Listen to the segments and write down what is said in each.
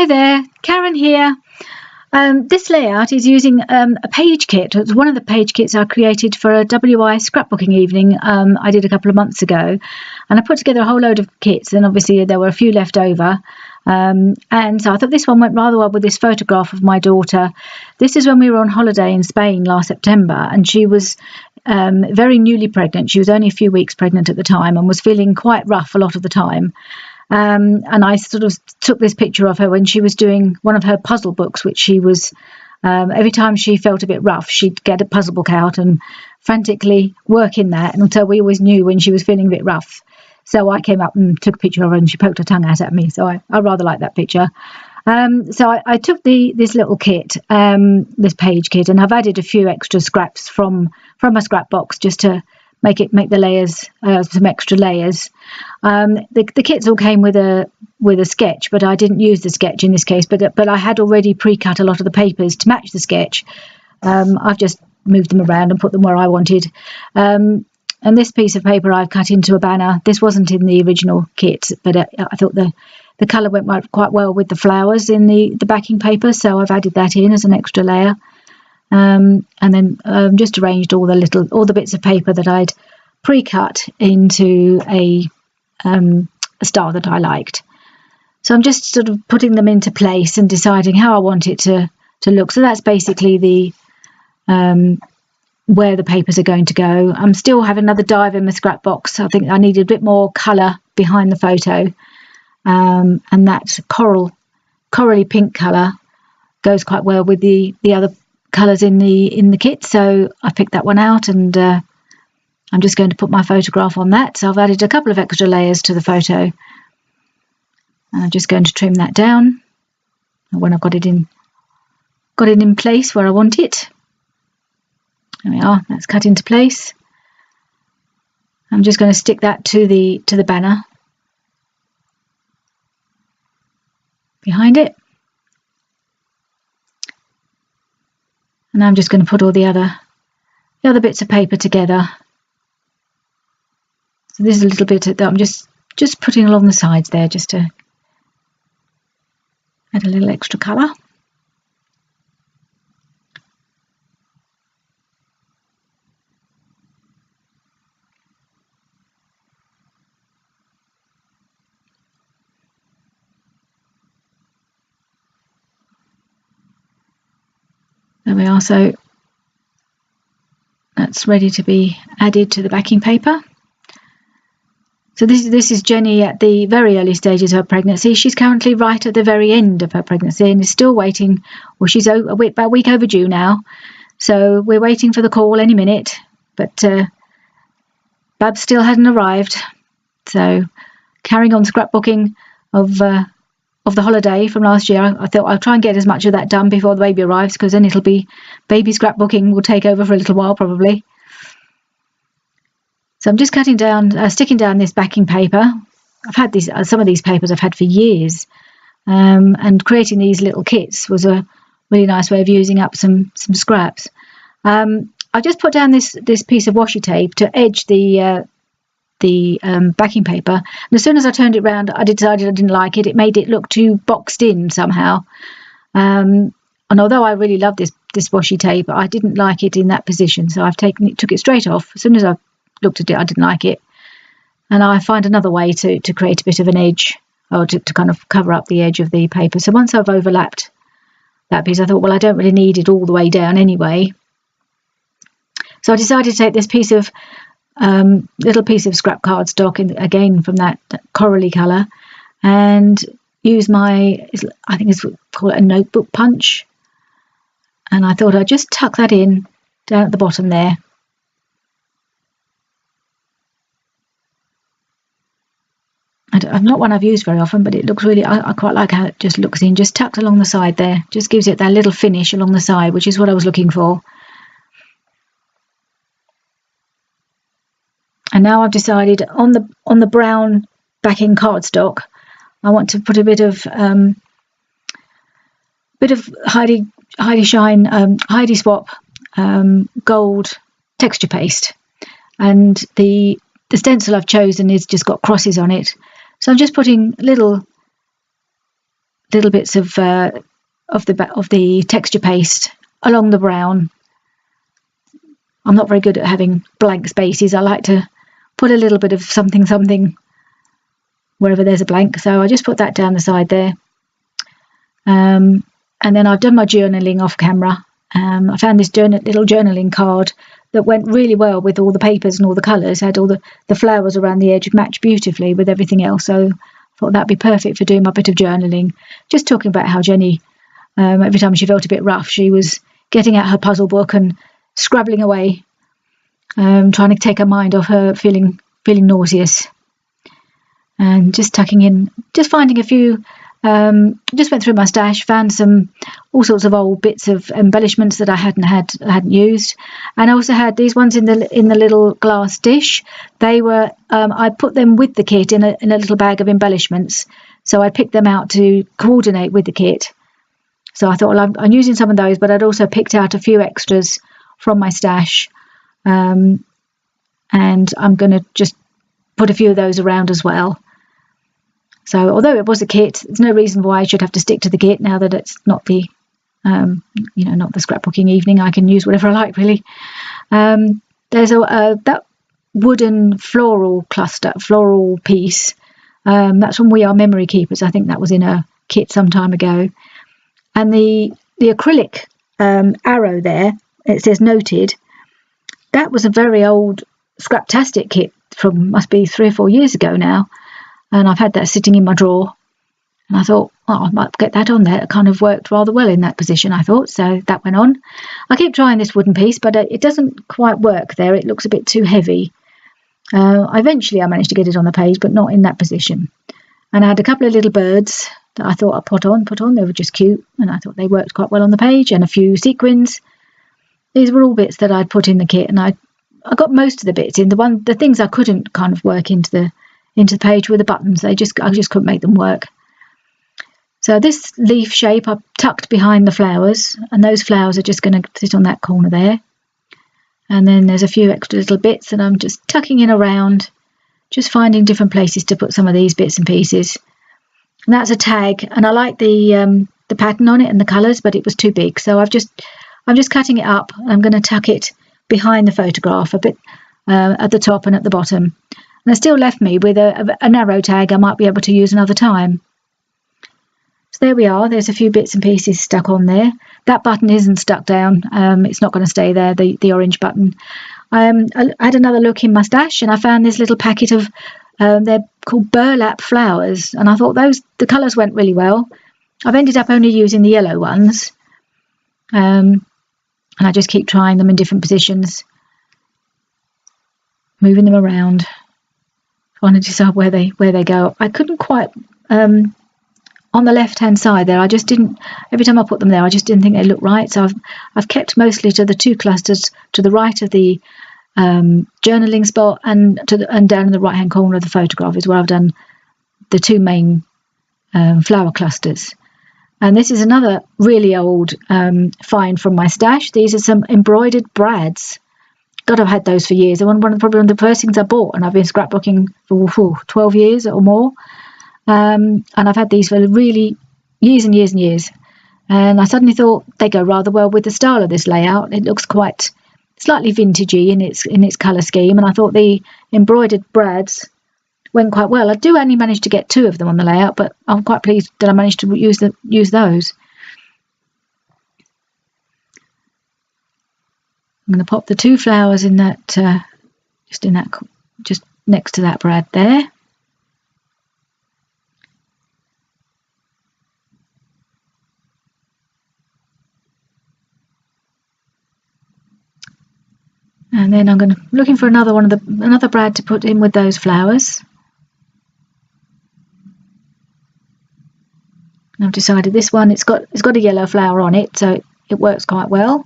Hi there, Karen here. This layout is using a page kit. It's one of the page kits I created for a WI scrapbooking evening I did a couple of months ago. And I put together a whole load of kits, and obviously there were a few left over. And so I thought this one went rather well with this photograph of my daughter. This is when we were on holiday in Spain last September, and she was very newly pregnant. She was only a few weeks pregnant at the time and was feeling quite rough a lot of the time. And I sort of took this picture of her when she was doing one of her puzzle books, which she was, every time she felt a bit rough, she'd get a puzzle book out and frantically work in that. And so we always knew when she was feeling a bit rough. So I came up and took a picture of her, and she poked her tongue out at me. So I rather like that picture. So I took this little kit, this page kit, and I've added a few extra scraps from a scrap box just to make the layers, some extra layers. The kits all came with a sketch, but I didn't use the sketch in this case. But I had already pre-cut a lot of the papers to match the sketch. I've just moved them around and put them where I wanted. And this piece of paper I've cut into a banner. This wasn't in the original kit, but I thought the colour went quite well with the flowers in the backing paper, so I've added that in as an extra layer. And then just arranged all the bits of paper that I'd pre-cut into a style that I liked. So I'm just sort of putting them into place and deciding how I want it to look. So that's basically the where the papers are going to go. I'm still having another dive in my scrap box. I think I needed a bit more colour behind the photo, and that corally pink colour goes quite well with the other colours in the kit. So I picked that one out, and I'm just going to put my photograph on that. So I've added a couple of extra layers to the photo, and I'm just going to trim that down when I've got it in place where I want it. There we are, that's cut into place. I'm just going to stick that to the banner behind it. And I'm just going to put all the other bits of paper together. So this is a little bit that I'm just putting along the sides there, just to add a little extra colour. There we are, so that's ready to be added to the backing paper. So this is Jenny at the very early stages of her pregnancy. She's currently right at the very end of her pregnancy and is still waiting. Well, she's about a week overdue now, so we're waiting for the call any minute. But Babs still hasn't arrived, so carrying on scrapbooking of the holiday from last year. I thought I'll try and get as much of that done before the baby arrives, because then it'll be baby scrapbooking will take over for a little while probably. So I'm just sticking down this backing paper. I've had some of these papers I've had for years, and creating these little kits was a really nice way of using up some scraps. I just put down this piece of washi tape to edge the backing paper, and as soon as I turned it round, I decided I didn't like it. It made it look too boxed in somehow, and although I really love this washi tape, I didn't like it in that position, so took it straight off. As soon as I looked at it, I didn't like it, and I find another way to create a bit of an edge, or to kind of cover up the edge of the paper. So once I've overlapped that piece, I thought, well, I don't really need it all the way down anyway, so I decided to take this little piece of scrap cardstock, again from that corally colour, and use I think it's called a notebook punch, and I thought I'd just tuck that in down at the bottom there. Not one I've used very often, but it looks really, I quite like how it just looks in, just tucked along the side there, just gives it that little finish along the side, which is what I was looking for. And now I've decided on the brown backing cardstock, I want to put a bit of Heidi Swap gold texture paste, and the stencil I've chosen is just got crosses on it. So I'm just putting little little bits of the texture paste along the brown. I'm not very good at having blank spaces. I like to put a little bit of something wherever there's a blank. So I just put that down the side there. And then I've done my journaling off camera. I found this little journaling card that went really well with all the papers and all the colours. Had all the flowers around the edge matched beautifully with everything else. So I thought that'd be perfect for doing my bit of journaling. Just talking about how Jenny, every time she felt a bit rough, she was getting out her puzzle book and scrabbling away, trying to take her mind off her feeling nauseous. And just tucking in, just finding a few. Just went through my stash, found all sorts of old bits of embellishments that I hadn't used, and I also had these ones in the little glass dish. They were I put them with the kit in a little bag of embellishments, so I picked them out to coordinate with the kit. So I thought, well, I'm using some of those, but I'd also picked out a few extras from my stash, and I'm going to just put a few of those around as well. So although it was a kit, there's no reason why I should have to stick to the kit now that it's not the, not the scrapbooking evening. I can use whatever I like, really. There's that wooden floral piece. That's from We Are Memory Keepers. I think that was in a kit some time ago. And the acrylic arrow there, it says noted. That was a very old Scraptastic kit from must be 3 or 4 years ago now. And I've had that sitting in my drawer. And I thought, I might get that on there. It kind of worked rather well in that position, I thought. So that went on. I keep trying this wooden piece, but it doesn't quite work there. It looks a bit too heavy. Eventually, I managed to get it on the page, but not in that position. And I had a couple of little birds that I thought I'd put on. They were just cute. And I thought they worked quite well on the page. And a few sequins. These were all bits that I'd put in the kit. And I got most of the bits in. The things I couldn't kind of work into the page with the buttons. I just couldn't make them work. So this leaf shape I've tucked behind the flowers, and those flowers are just going to sit on that corner there. And then there's a few extra little bits that I'm just tucking in around, just finding different places to put some of these bits and pieces. And that's a tag, and I like the pattern on it and the colours, but it was too big, so I'm just cutting it up. I'm going to tuck it behind the photograph a bit at the top and at the bottom. And it still left me with a narrow tag I might be able to use another time. So there we are. There's a few bits and pieces stuck on there. That button isn't stuck down. It's not going to stay there, the orange button. I had another look in my stash and I found this little packet of, they're called burlap flowers. And I thought the colours went really well. I've ended up only using the yellow ones. And I just keep trying them in different positions, moving them around, trying to decide where they go. I couldn't quite on the left hand side there. I just didn't. Every time I put them there, I just didn't think they looked right. So I've kept mostly to the two clusters to the right of the journaling spot and down in the right hand corner of the photograph is where I've done the two main flower clusters. And this is another really old find from my stash. These are some embroidered brads. God, I've had those for years. They're probably one of the first things I bought, and I've been scrapbooking for 12 years or more. And I've had these for really years and years and years. And I suddenly thought they go rather well with the style of this layout. It looks quite slightly vintagey in its colour scheme, and I thought the embroidered brads went quite well. I do only manage to get 2 of them on the layout, but I'm quite pleased that I managed to use those. I'm going to pop the 2 flowers in that, just next to that brad there. And then I'm looking for another brad to put in with those flowers. And I've decided this one, it's got a yellow flower on it, so it works quite well.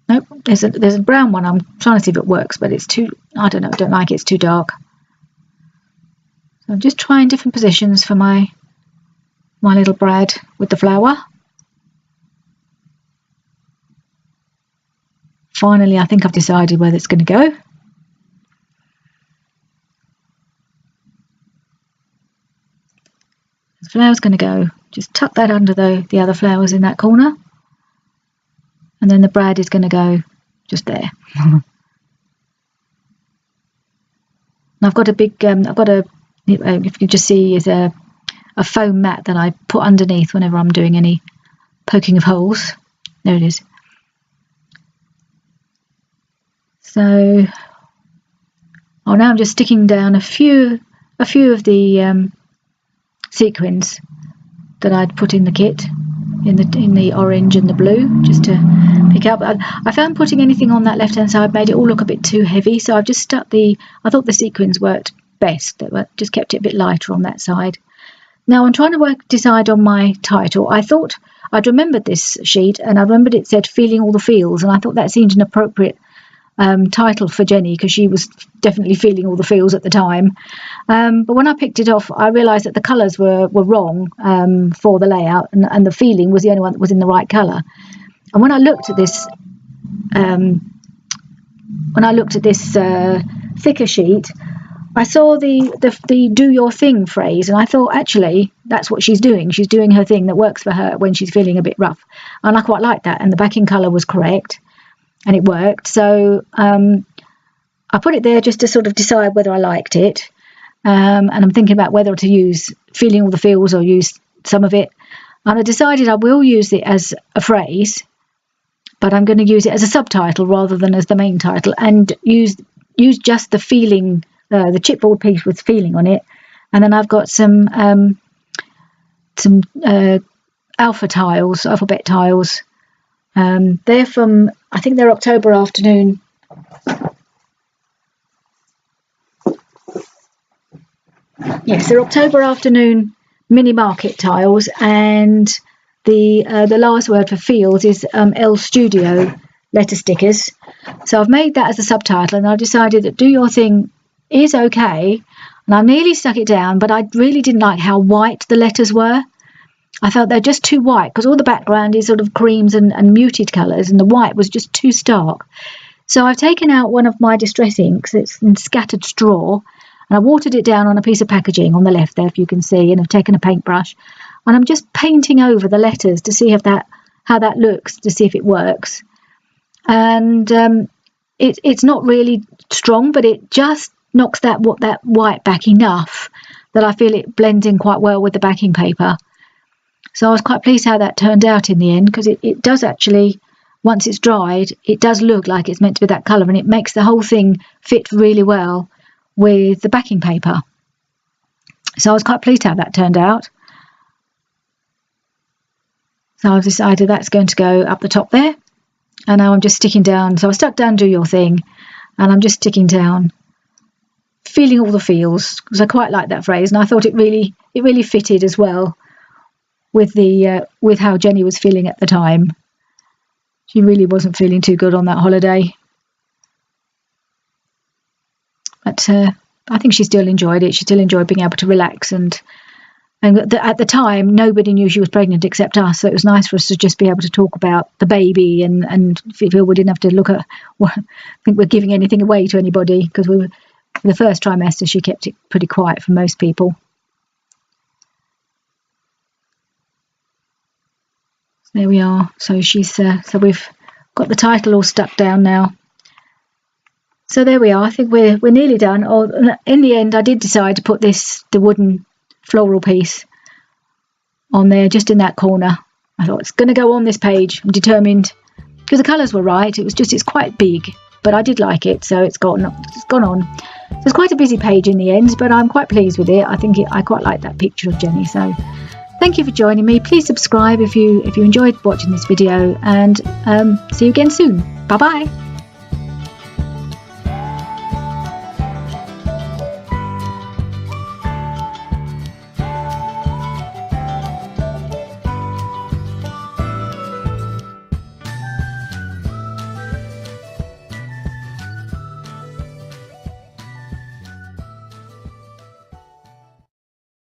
Nope, there's a brown one. I'm trying to see if it works, but it's too, I don't know, I don't like it, it's too dark. So I'm just trying different positions for my little brad with the flower. Finally, I think I've decided where it's going to go. The flower's going to go. Just tuck that under the other flowers in that corner. And then the brad is going to go just there. And I've got a big, if you just see, is a foam mat that I put underneath whenever I'm doing any poking of holes. There it is. So, now I'm just sticking down a few of the sequins that I'd put in the kit, in the orange and the blue, just to pick up. I found putting anything on that left hand side made it all look a bit too heavy, so I've just stuck I thought the sequins worked best, that just kept it a bit lighter on that side. Now I'm trying to decide on my title. I thought I'd remembered this sheet, and I remembered it said Feeling All the Feels, and I thought that seemed an appropriate title for Jenny, because she was definitely feeling all the feels at the time. But when I picked it off, I realised that the colours were wrong for the layout, and the feeling was the only one that was in the right colour. And when I looked at this, thicker sheet, I saw the do your thing phrase, and I thought, actually, that's what she's doing. She's doing her thing that works for her when she's feeling a bit rough. And I quite liked that, and the backing colour was correct. And it worked, so I put it there just to sort of decide whether I liked it, and I'm thinking about whether to use Feeling All the Feels or use some of it, and I decided I will use it as a phrase, but I'm going to use it as a subtitle rather than as the main title, and use just the feeling, the chipboard piece with feeling on it, and then I've got some alphabet tiles. They're from, I think they're October Afternoon. Yes, they're October Afternoon mini market tiles, and the last word for feels is L Studio letter stickers. So I've made that as a subtitle, and I decided that Do Your Thing is okay, and I nearly stuck it down, but I really didn't like how white the letters were. I felt they're just too white, because all the background is sort of creams and muted colours, and the white was just too stark. So I've taken out one of my distress inks, it's in scattered straw, and I watered it down on a piece of packaging on the left there, if you can see, and I've taken a paintbrush, and I'm just painting over the letters to see how that looks, to see if it works. And it's not really strong, but it just knocks that white back enough that I feel it blends in quite well with the backing paper. So I was quite pleased how that turned out in the end, because it does actually, once it's dried, it does look like it's meant to be that colour, and it makes the whole thing fit really well with the backing paper. So I was quite pleased how that turned out. So I've decided that's going to go up the top there, and now I'm just sticking down. So I stuck down Do Your Thing, and I'm just sticking down Feeling All the Feels, because I quite like that phrase, and I thought it really fitted as well with how Jenny was feeling at the time. She really wasn't feeling too good on that holiday, but I think she still enjoyed it. She still enjoyed being able to relax, and at the time nobody knew she was pregnant except us, so it was nice for us to just be able to talk about the baby and feel we didn't have to look at think we're giving anything away to anybody, because we were, the first trimester she kept it pretty quiet for most people. There we are. So she's so we've got the title all stuck down now. So there we are. I think we're nearly done. In the end, I did decide to put the wooden floral piece on there, just in that corner. I thought it's going to go on this page. I'm determined, because the colours were right. It's quite big, but I did like it, so it's gone on. So it's quite a busy page in the end, but I'm quite pleased with it. I quite like that picture of Jenny. So thank you for joining me. Please subscribe if you enjoyed watching this video, and see you again soon. Bye bye.